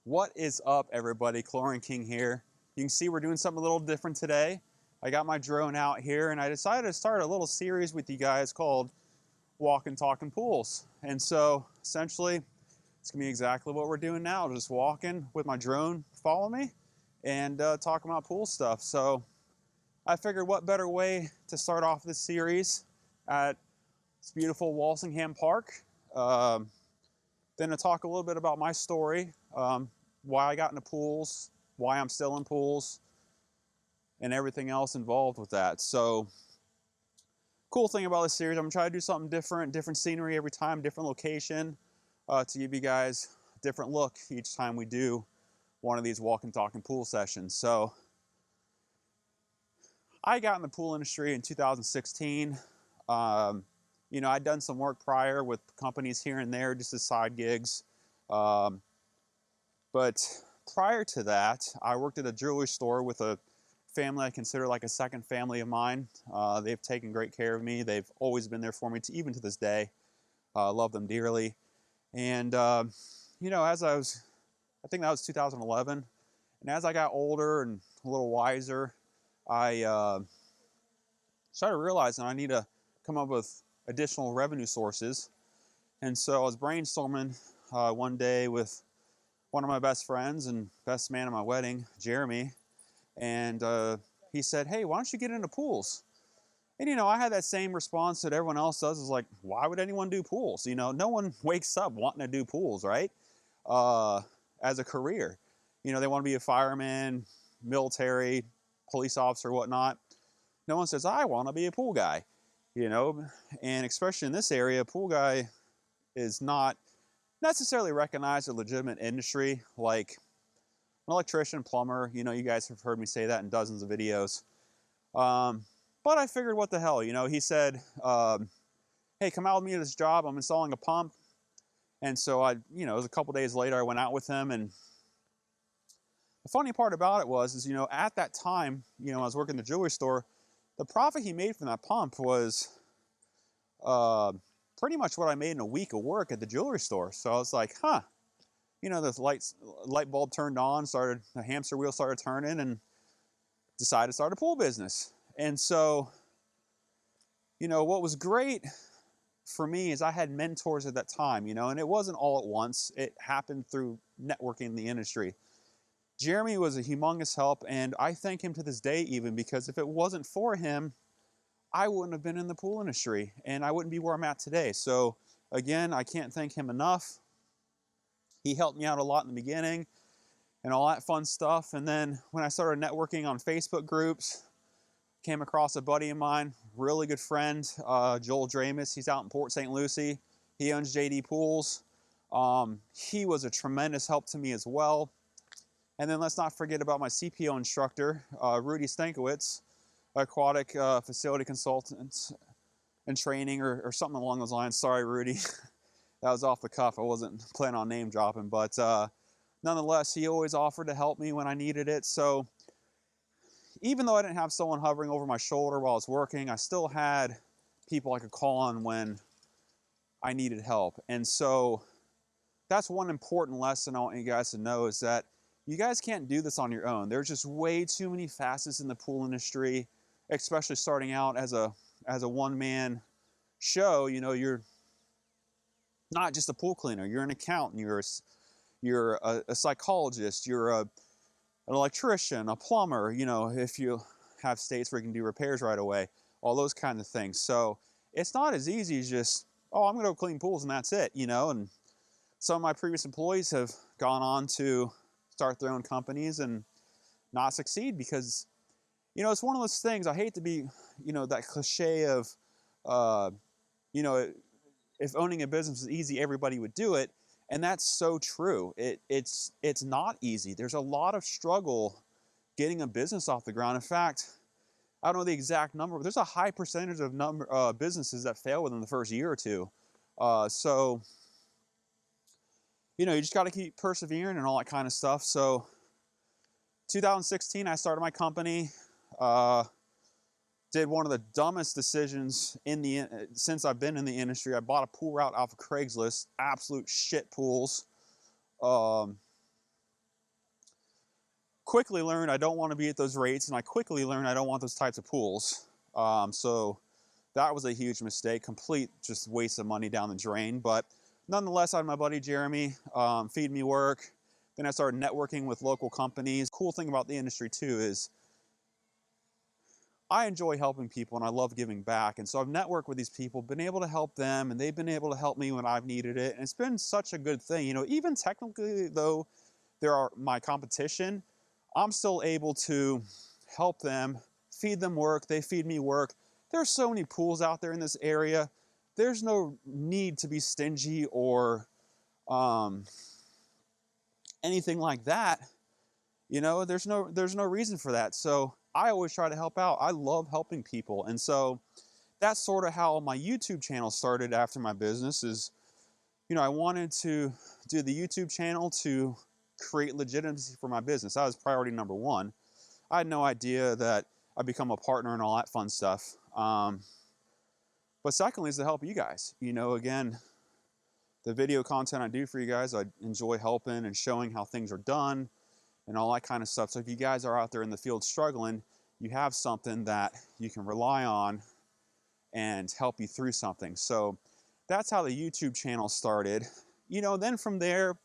What is up, everybody? Chlorine King here. You can see we're doing something a little different today. I got my drone out here and I decided to start a little series with you guys called Walking Talking Pools. And so essentially it's gonna be exactly what we're doing now, just walking with my drone, follow me, and talking about pool stuff. So I figured what better way to start off this series at this beautiful Walsingham Park than to talk a little bit about my story, why I got into pools, why I'm still in pools, and everything else involved with that. So, cool thing about this series, I'm gonna try to do something different scenery every time, different location, to give you guys a different look each time we do one of these walking talking pool sessions. So, I got in the pool industry in 2016. You know, I'd done some work prior with companies here and there, just as side gigs. But prior to that, I worked at a jewelry store with a family I consider like a second family of mine. They've taken great care of me. They've always been there for me, even to this day. Love them dearly. And, you know, I think that was 2011. And as I got older and a little wiser, I started realizing I need to come up with additional revenue sources. And so I was brainstorming one day with one of my best friends and best man at my wedding, Jeremy, and he said, hey, why don't you get into pools? And you know, I had that same response that everyone else does, is like, why would anyone do pools? You know, no one wakes up wanting to do pools, right? As a career. You know, they want to be a fireman, military, police officer, whatnot. No one says, I want to be a pool guy, you know, and especially in this area, pool guy is not necessarily recognized as a legitimate industry like an electrician, plumber. You know, you guys have heard me say that in dozens of videos. But I figured, what the hell, you know, he said, hey, come out with me to this job. I'm installing a pump. And so you know, it was a couple days later, I went out with him. And the funny part about it was, you know, at that time, you know, I was working at the jewelry store, the profit he made from that pump was, pretty much what I made in a week of work at the jewelry store. So I was like, huh, you know, this light bulb turned on, the hamster wheel started turning, and decided to start a pool business. And so, you know, what was great for me is I had mentors at that time, you know, and it wasn't all at once. It happened through networking in the industry. Jeremy was a humongous help, and I thank him to this day even, because if it wasn't for him, I wouldn't have been in the pool industry and I wouldn't be where I'm at today. So again, I can't thank him enough. He helped me out a lot in the beginning and all that fun stuff. And then when I started networking on Facebook groups, came across a buddy of mine, really good friend, Joel Dramus. He's out in Port St. Lucie. He owns JD Pools. He was a tremendous help to me as well. And then let's not forget about my CPO instructor, Rudy Stankiewicz, aquatic facility consultant and training, or something along those lines. Sorry, Rudy. That was off the cuff. I wasn't planning on name dropping, but nonetheless, he always offered to help me when I needed it. So even though I didn't have someone hovering over my shoulder while I was working, I still had people I could call on when I needed help. And so that's one important lesson I want you guys to know, is that you guys can't do this on your own. There's just way too many facets in the pool industry, especially starting out as a one-man show. You know, you're not just a pool cleaner. You're an accountant. You're a psychologist. You're an electrician, a plumber. You know, if you have states where you can do repairs right away, all those kinds of things. So it's not as easy as just, oh, I'm going to go clean pools and that's it. You know, and some of my previous employees have gone on to start their own companies and not succeed because, you know, it's one of those things. I hate to be, you know, that cliche of, you know, if owning a business is easy, everybody would do it. And that's so true. It's not easy. There's a lot of struggle getting a business off the ground. In fact, I don't know the exact number, but there's a high percentage of businesses that fail within the first year or two. So, you know, you just got to keep persevering and all that kind of stuff. So 2016, I started my company. Did one of the dumbest decisions since I've been in the industry. I bought a pool route off of Craigslist, absolute shit pools. quickly learned I don't want to be at those rates, and I quickly learned I don't want those types of pools. So that was a huge mistake, complete just waste of money down the drain. But nonetheless, I had my buddy Jeremy feed me work. Then I started networking with local companies. Cool thing about the industry too is I enjoy helping people and I love giving back. And so I've networked with these people, been able to help them, and they've been able to help me when I've needed it. And it's been such a good thing. You know, even technically though there are my competition, I'm still able to help them, feed them work, they feed me work. There's so many pools out there in this area. There's no need to be stingy or anything like that. You know, there's no reason for that. So I always try to help out. I love helping people. And so that's sort of how my YouTube channel started after my business is, you know, I wanted to do the YouTube channel to create legitimacy for my business. That was priority number one. I had no idea that I'd become a partner and all that fun stuff. But secondly is to help you guys. You know, again, the video content I do for you guys, I enjoy helping and showing how things are done and all that kind of stuff. So if you guys are out there in the field struggling, you have something that you can rely on and help you through something. So that's how the YouTube channel started. You know, then from there,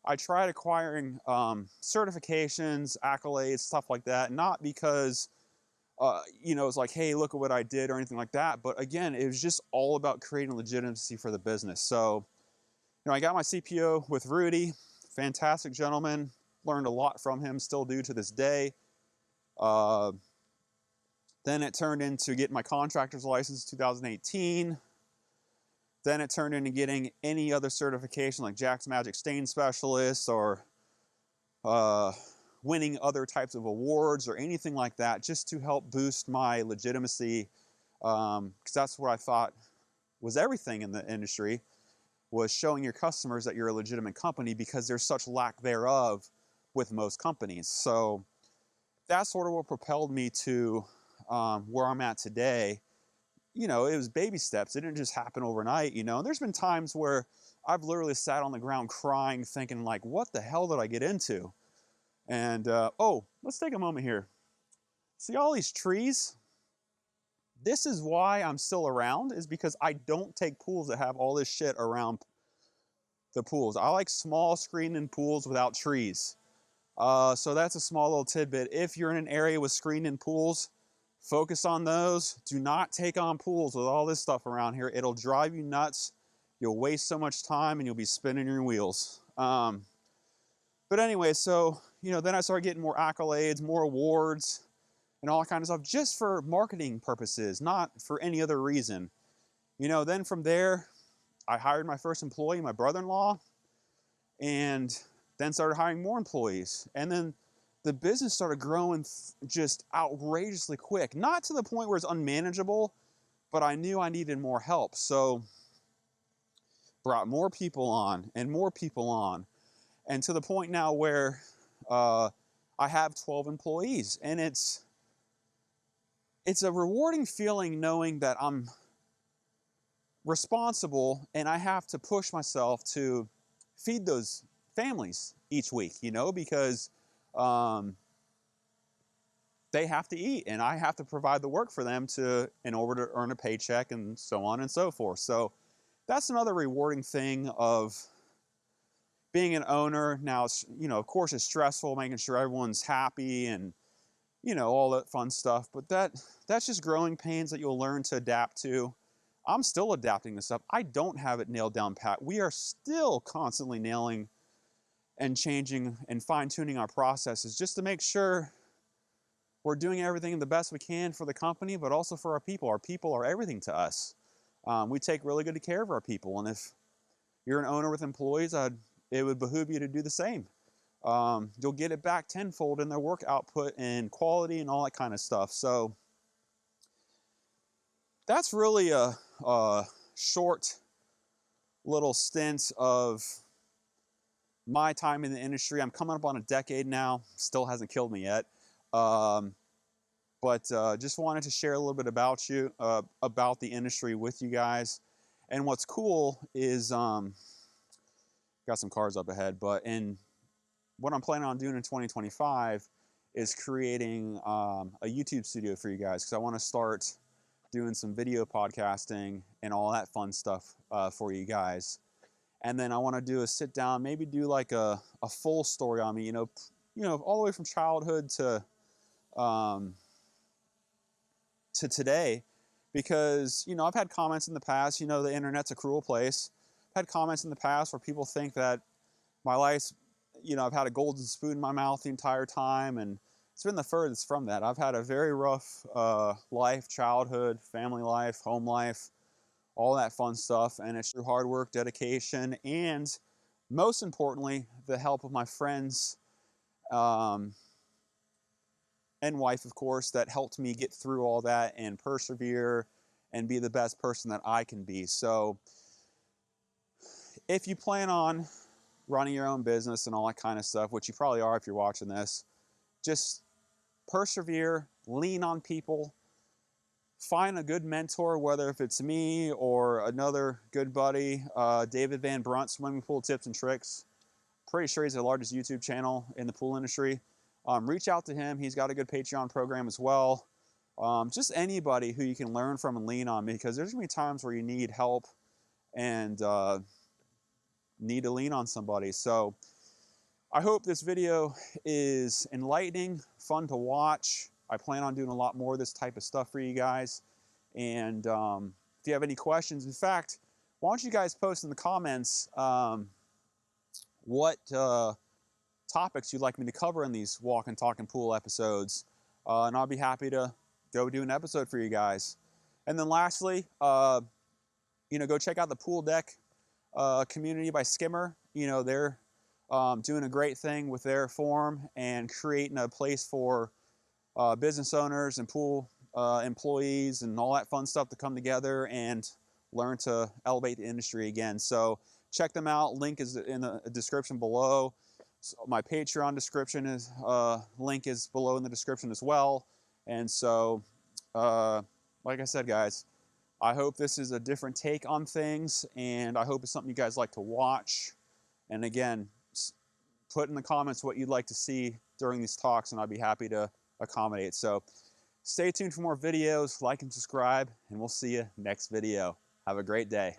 I tried acquiring certifications, accolades, stuff like that, not because, you know, it's like, hey, look at what I did or anything like that. But again, it was just all about creating legitimacy for the business. So, you know, I got my CPO with Rudy, fantastic gentleman, learned a lot from him, still do to this day. Then it turned into getting my contractor's license in 2018. Then it turned into getting any other certification like Jack's Magic Stain Specialist or winning other types of awards or anything like that, just to help boost my legitimacy, because that's what I thought was everything in the industry, was showing your customers that you're a legitimate company, because there's such lack thereof with most companies. So that's sort of what propelled me to where I'm at today. You know, it was baby steps. It didn't just happen overnight, you know. There's been times where I've literally sat on the ground crying, thinking like, what the hell did I get into? And, oh, let's take a moment here. See all these trees? This is why I'm still around, is because I don't take pools that have all this shit around the pools. I like small screened-in pools without trees. So that's a small little tidbit. If you're in an area with screened-in pools, focus on those. Do not take on pools with all this stuff around here. It'll drive you nuts. You'll waste so much time and you'll be spinning your wheels. But anyway, so, you know, then I started getting more accolades, more awards, and all kinds of stuff, just for marketing purposes, not for any other reason. You know, then from there, I hired my first employee, my brother-in-law, and then started hiring more employees. And then the business started growing just outrageously quick. Not to the point where it's unmanageable, but I knew I needed more help. So brought more people on and more people on. And to the point now where I have 12 employees. And it's a rewarding feeling knowing that I'm responsible and I have to push myself to feed those families each week, you know, because they have to eat and I have to provide the work for them in order to earn a paycheck and so on and so forth. So that's another rewarding thing of being an owner. Now, it's, you know, of course it's stressful making sure everyone's happy and, you know, all that fun stuff, but that's just growing pains that you'll learn to adapt to. I'm still adapting this stuff. I don't have it nailed down pat. We are still constantly nailing and changing and fine-tuning our processes just to make sure we're doing everything the best we can for the company, but also for our people. Our people are everything to us. We take really good care of our people, and if you're an owner with employees, it would behoove you to do the same. You'll get it back tenfold in their work output and quality and all that kind of stuff. So that's really a short little stint of my time in the industry. I'm coming up on a decade now, still hasn't killed me yet. But just wanted to share a little bit about about the industry with you guys. And what's cool is, got some cars up ahead, but what I'm planning on doing in 2025, is creating a YouTube studio for you guys, because I want to start doing some video podcasting and all that fun stuff for you guys. And then I want to do a sit down, maybe do like a full story on me, you know, all the way from childhood to today, because, you know, I've had comments in the past, you know, the internet's a cruel place. I've had comments in the past where people think that my life's, you know, I've had a golden spoon in my mouth the entire time, and it's been the furthest from that. I've had a very rough life, childhood, family life, home life, all that fun stuff, and it's through hard work, dedication, and most importantly, the help of my friends and wife, of course, that helped me get through all that and persevere and be the best person that I can be. So if you plan on running your own business and all that kind of stuff, which you probably are if you're watching this, just persevere, lean on people, find a good mentor, whether if it's me or another good buddy, David Van Brunt, Swimming Pool Tips and Tricks. Pretty sure he's the largest YouTube channel in the pool industry. Reach out to him. He's got a good Patreon program as well. Just anybody who you can learn from and lean on, because there's going to be times where you need help and need to lean on somebody. So I hope this video is enlightening, fun to watch. I plan on doing a lot more of this type of stuff for you guys. And if you have any questions, in fact, why don't you guys post in the comments what topics you'd like me to cover in these walk and talk and pool episodes, and I'll be happy to go do an episode for you guys. And then lastly, you know, go check out the Pool Deck community by Skimmer. You know, they're doing a great thing with their forum and creating a place for business owners and pool employees and all that fun stuff to come together and learn to elevate the industry again. So check them out. Link is in the description below. So my Patreon description is link is below in the description as well. And so, like I said, guys, I hope this is a different take on things, and I hope it's something you guys like to watch. And again, put in the comments what you'd like to see during these talks, and I'd be happy to accommodate. So stay tuned for more videos, like and subscribe, and we'll see you next video. Have a great day.